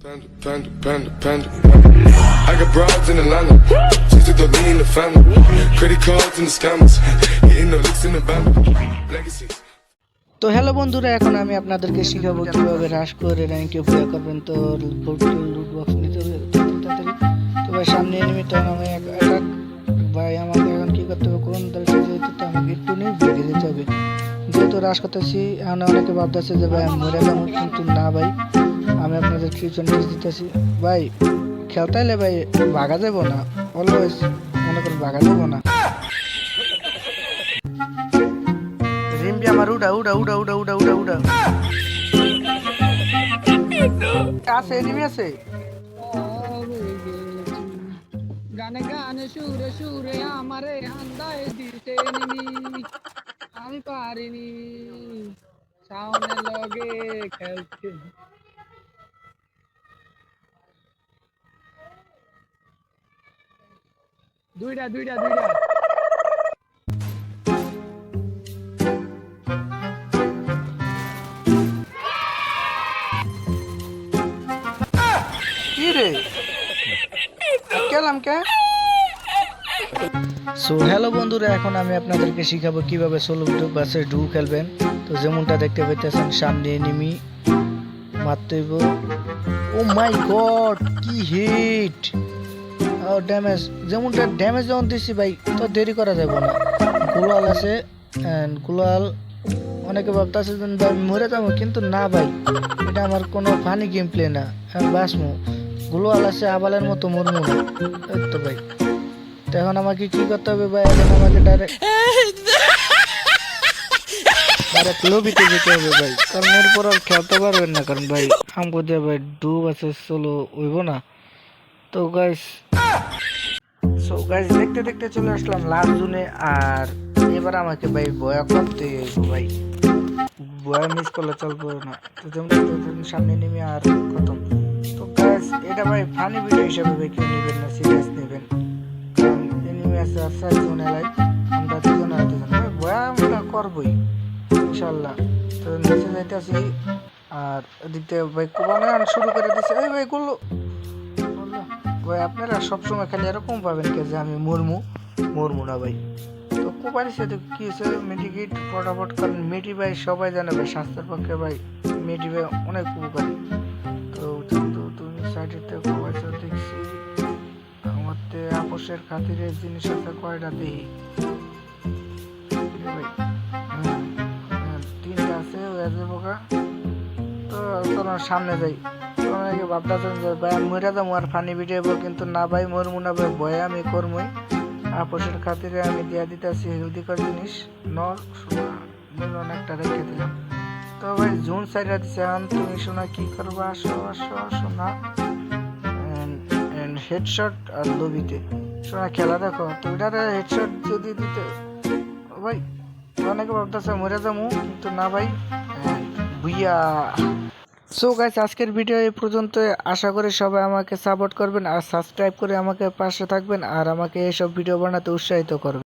Panda. I got broads in Atlanta. Just to the lean in the family. Credit cards and the scammers. Hitting the licks in the band. Legacies. তো hello বন্ধুরা, এখন আমি আপনাদেরকে শেখাবো কিভাবে রাশ করে র্যাঙ্কে পুরো করবেন। তো লুট বক্স নিতে হবে তাড়াতাড়ি। তো ভাই সামনে এনিমি, তখন আমি অ্যাটাক। ভাই আমাকে এখন কি করতে হবে, কোন দলটা যেতে, তো আমাকে একটু নিয়ে বেরিয়ে যেতে হবে। যেহেতু রাশ করতেছি, এখন অনেকে ভাবতেছে যে ভাই আমি মরে যাবো, কিন্তু না ভাই, আমি আপনাদের কিছু নিউজ দিতেছি। ভাই খেলতে হলে ভাই ভাগা যাবো না, অলওয়েজ মনে করেন ভাগা যাবো না। রিম্পি আমার উড়া উড়া উড়া উড়া উড়া উড়া উড়া আছে, এনিমি আছে। গানে গানে সুরে সুরে আমারে হান্দায় দিতে নিনি, আমি পারিনি সামনে লগে খেলতে। দুইটা দুইটা দুইটা কি রে কেলাম কে। সো হ্যালো বন্ধুরা, এখন আমি আপনাদেরকে শিখাবো কিভাবে সোলো বাসে ডু খেলবেন। তো যেমনটা দেখতে পাইতেছেন, সামনে এনিমি মারতে হইব। ও মাই গড, কি হিট ও ড্যামেজ! যেমনটা ড্যামেজ যখন দিচ্ছি ভাই, তো দেরি করা যাবে না। গুলাল আছে, গুলাল অনেকে ভাবতেছে যে ভাই মরে যাবো, কিন্তু না ভাই, এটা আমার কোনো ফানি গেম প্লে না, বাসমু। গুলোয়াল আছে, আবালের মতো মরমু না। এই তো ভাই, তো এখন আমাকে কি করতে হবে ভাই, এখন আমাকে ডাইরেক্ট লবিতে যেতে হবে ভাই, কারণ এরপর আর খেলতে পারবেন না, কারণ ভাই আমগো দিয়ে ভাই ডুব আছে চলো হইব না। তো গাইস দেখতে দেখতে চলে আসলাম লাস্ট জোনে। আর এবার আমাকে ভাই বয়া করতে হইব ভাই, বয়া মিস করলে চলবে না। তো যেমন সামনে নেমে আর খতম। তো গাইস এটা ভাই ফানি ভিডিও হিসেবে ভাই কেউ নেবেন না, সিরিয়াস নেবেন, কারণ এনিমি আছে আফসার জোনে লাই, আমরা দুজন আর দুজন ভাই বয়া আমরা করবই ইনশাল্লাহ। তো নিচে যাইতেছি, আর এদিক থেকে ভাই কোবানো শুরু করে দিচ্ছে। এই ভাই গুলো ভাই, আপনারা সবসময় খালি এরকম পাবেন কে যে আমি মরমু না ভাই। তো কোপারি সাথে কি হয়েছে, মেডিকেট ফটাফট, কারণ মেডি ভাই সবাই জানে ভাই স্বাস্থ্যের পক্ষে ভাই মেডি ভাই অনেক উপকারী। তো যেহেতু তুমি সাইডের থেকে কোপাইছো দেখছি, আমার তো আপোষের খাতিরে জিনিস আছে কয়টা দেখি ভাই। তিনটা আছে ওয়াজে বোকা। তো চলো সামনে যাই। অনেকে ভাবতেছেন যে ভাই আমি মরে যাবো আর ফানি ভিডিও, কিন্তু না ভাই মরমু না ভাই, ভয়ে আমি করমই। আপোষের খাতিরে আমি দিয়া দিতেছি হেলদিকর জিনিস, নর সোনা মিলন একটা রেখে দিলাম। তো ভাই জোন সাইডে দিচ্ছে, এখন তুমি শোনা কি করবো, আসো আসো আসো না। হেডশট আর লবিতে শোনা খেলা দেখো, তো ওইটার হেডশট যদি দিতে ভাই, অনেকে ভাবতেছে মরে যাবো, কিন্তু না ভাই ভুইয়া। সো গাইস আজকের ভিডিও এই পর্যন্ত। আশা করি সবাই আমাকে সাপোর্ট করবেন আর সাবস্ক্রাইব করে আমাকে পাশে থাকবেন, আর আমাকে এইসব ভিডিও বানাতে উৎসাহিত করবেন।